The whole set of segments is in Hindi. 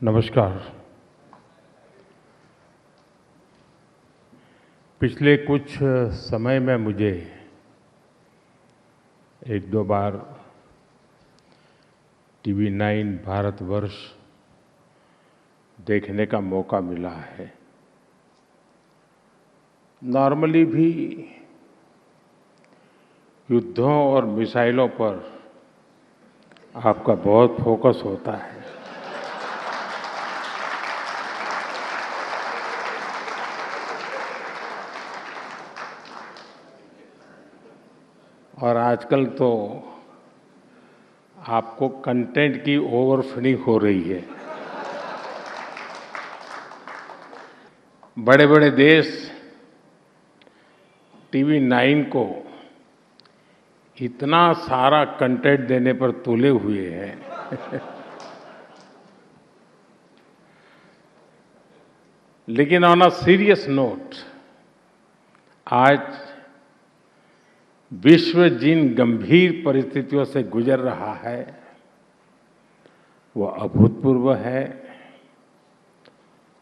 नमस्कार। पिछले कुछ समय में मुझे एक दो बार टीवी 9 भारतवर्ष देखने का मौका मिला है। नॉर्मली भी युद्धों और मिसाइलों पर आपका बहुत फोकस होता है। और आजकल तो आपको कंटेंट की ओवरफीडिंग हो रही है। बड़े बड़े देश टीवी 9 को इतना सारा कंटेंट देने पर तुले हुए हैं लेकिन ऑन अ सीरियस नोट, आज विश्व जिन गंभीर परिस्थितियों से गुजर रहा है वो अभूतपूर्व है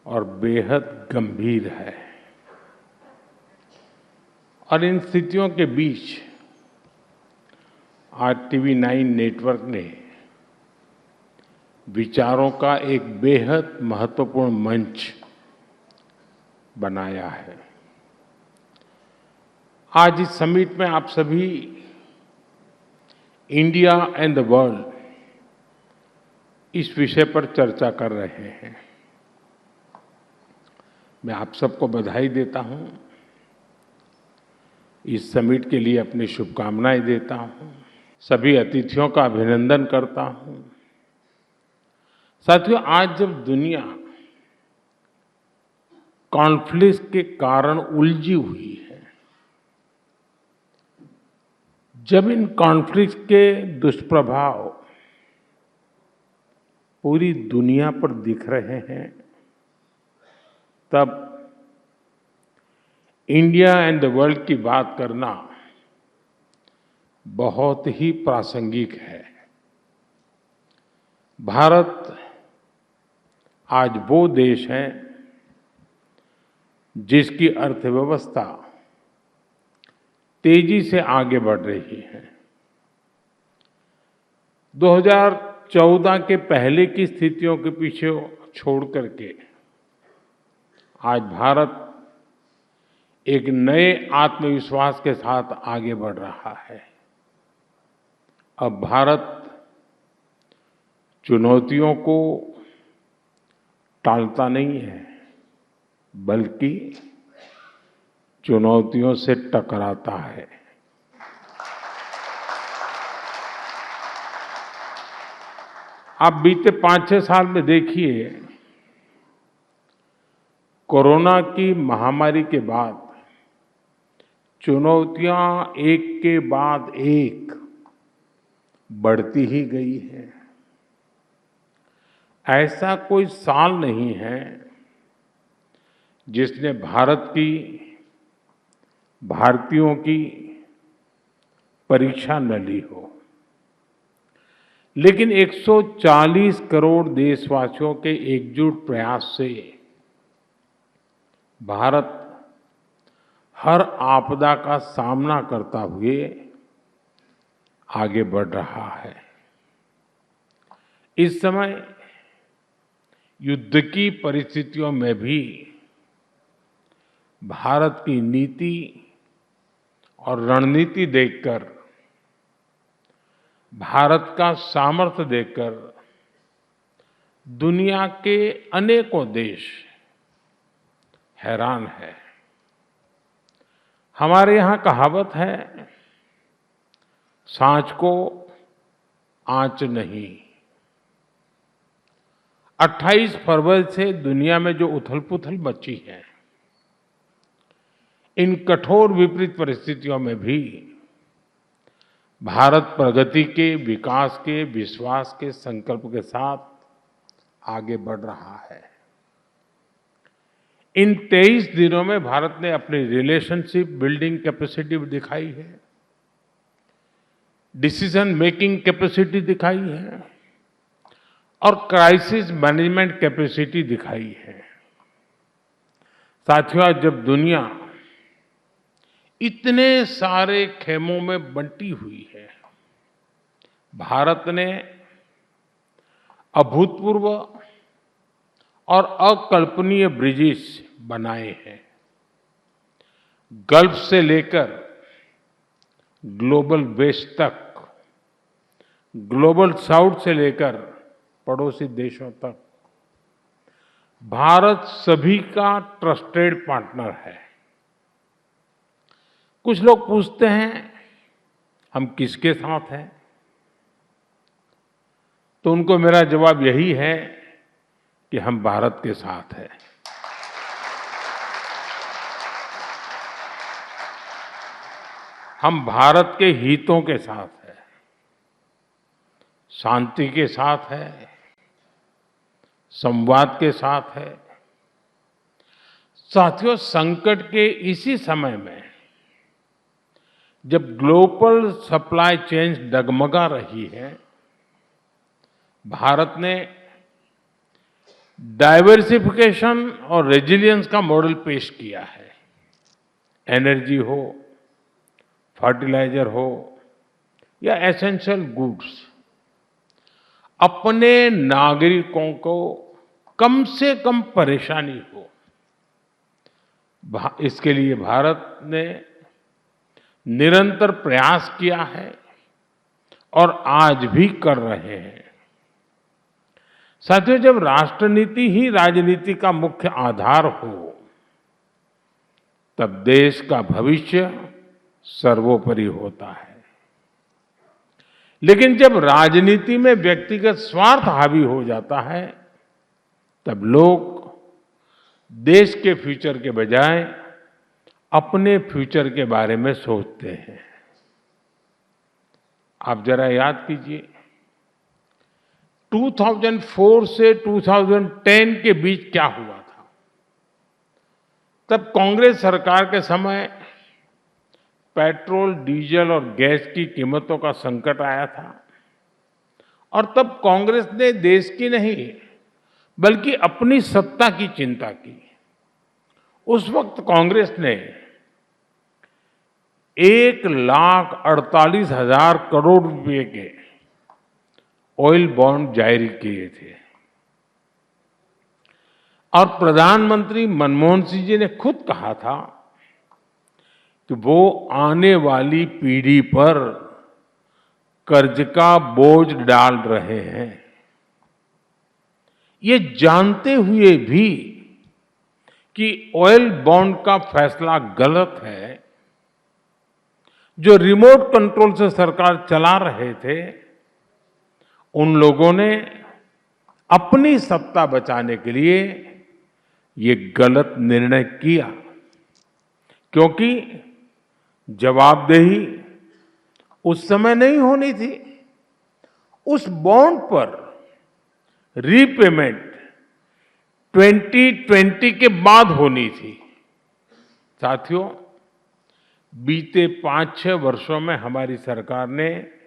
और बेहद गंभीर है। और इन स्थितियों के बीच आज टीवी 9 नेटवर्क ने विचारों का एक बेहद महत्वपूर्ण मंच बनाया है। आज इस समिट में आप सभी इंडिया एंड द वर्ल्ड इस विषय पर चर्चा कर रहे हैं। मैं आप सबको बधाई देता हूं, इस समिट के लिए अपनी शुभकामनाएं देता हूं, सभी अतिथियों का अभिनंदन करता हूं। साथियों, आज जब दुनिया कॉन्फ्लिक्ट के कारण उलझी हुई है, जब इन कॉन्फ्लिक्ट के दुष्प्रभाव पूरी दुनिया पर दिख रहे हैं, तब इंडिया एंड द वर्ल्ड की बात करना बहुत ही प्रासंगिक है। भारत आज वो देश है जिसकी अर्थव्यवस्था तेजी से आगे बढ़ रही है। 2014 के पहले की स्थितियों के पीछे छोड़ करके आज भारत एक नए आत्मविश्वास के साथ आगे बढ़ रहा है। अब भारत चुनौतियों को टालता नहीं है, बल्कि चुनौतियों से टकराता है। आप बीते 5-6 साल में देखिए, कोरोना की महामारी के बाद चुनौतियां एक के बाद एक बढ़ती ही गई है। ऐसा कोई साल नहीं है जिसने भारतीयों की परीक्षा न ली हो। लेकिन 140 करोड़ देशवासियों के एकजुट प्रयास से भारत हर आपदा का सामना करता हुए आगे बढ़ रहा है। इस समय युद्ध की परिस्थितियों में भी भारत की नीति और रणनीति देखकर, भारत का सामर्थ्य देखकर दुनिया के अनेकों देश हैरान है। हमारे यहाँ कहावत है, सांच को आंच नहीं। 28 फरवरी से दुनिया में जो उथल-पुथल मची है, इन कठोर विपरीत परिस्थितियों में भी भारत प्रगति के, विकास के, विश्वास के संकल्प के साथ आगे बढ़ रहा है। इन 23 दिनों में भारत ने अपनी रिलेशनशिप बिल्डिंग कैपेसिटी दिखाई है, डिसीजन मेकिंग कैपेसिटी दिखाई है और क्राइसिस मैनेजमेंट कैपेसिटी दिखाई है। साथियों, आज जब दुनिया इतने सारे खेमों में बंटी हुई है, भारत ने अभूतपूर्व और अकल्पनीय ब्रिजेस बनाए हैं। गल्फ से लेकर ग्लोबल वेस्ट तक, ग्लोबल साउथ से लेकर पड़ोसी देशों तक, भारत सभी का ट्रस्टेड पार्टनर है। कुछ लोग पूछते हैं हम किसके साथ हैं, तो उनको मेरा जवाब यही है कि हम भारत के साथ हैं। हम भारत के हितों के साथ हैं, शांति के साथ है, संवाद के साथ है। साथियों, संकट के इसी समय में जब ग्लोबल सप्लाई चेन डगमगा रही है, भारत ने डाइवर्सिफिकेशन और रेजिलियंस का मॉडल पेश किया है। एनर्जी हो, फर्टिलाइजर हो या एसेंशियल गुड्स, अपने नागरिकों को कम से कम परेशानी हो, इसके लिए भारत ने निरंतर प्रयास किया है और आज भी कर रहे हैं। साथियों, जब राष्ट्र नीति ही राजनीति का मुख्य आधार हो, तब देश का भविष्य सर्वोपरि होता है। लेकिन जब राजनीति में व्यक्तिगत स्वार्थ हावी हो जाता है, तब लोग देश के फ्यूचर के बजाय अपने फ्यूचर के बारे में सोचते हैं। आप जरा याद कीजिए, 2004 से 2010 के बीच क्या हुआ था। तब कांग्रेस सरकार के समय पेट्रोल, डीजल और गैस की कीमतों का संकट आया था और तब कांग्रेस ने देश की नहीं बल्कि अपनी सत्ता की चिंता की। उस वक्त कांग्रेस ने 1,48,000 करोड़ रुपए के ऑयल बॉन्ड जारी किए थे और प्रधानमंत्री मनमोहन सिंह जी ने खुद कहा था कि वो आने वाली पीढ़ी पर कर्ज का बोझ डाल रहे हैं। ये जानते हुए भी कि ऑयल बॉन्ड का फैसला गलत है, जो रिमोट कंट्रोल से सरकार चला रहे थे, उन लोगों ने अपनी सत्ता बचाने के लिए ये गलत निर्णय किया, क्योंकि जवाबदेही उस समय नहीं होनी थी। उस बॉन्ड पर रीपेमेंट 2020 के बाद होनी थी। साथियों, बीते 5-6 वर्षों में हमारी सरकार ने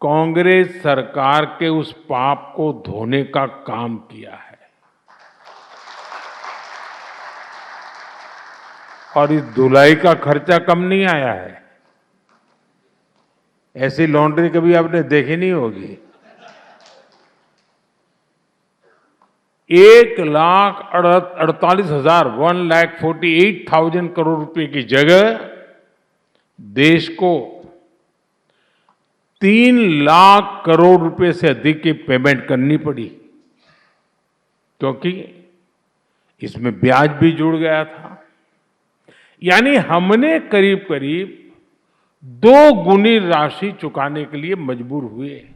कांग्रेस सरकार के उस पाप को धोने का काम किया है और इस धुलाई का खर्चा कम नहीं आया है। ऐसी लॉन्ड्री कभी आपने देखी नहीं होगी। 1,48,000 1,48,000 करोड़ रुपए की जगह देश को 3 लाख करोड़ रुपए से अधिक की पेमेंट करनी पड़ी, क्योंकि इसमें ब्याज भी जुड़ गया था। यानी हमने करीब करीब 2 गुनी राशि चुकाने के लिए मजबूर हुए।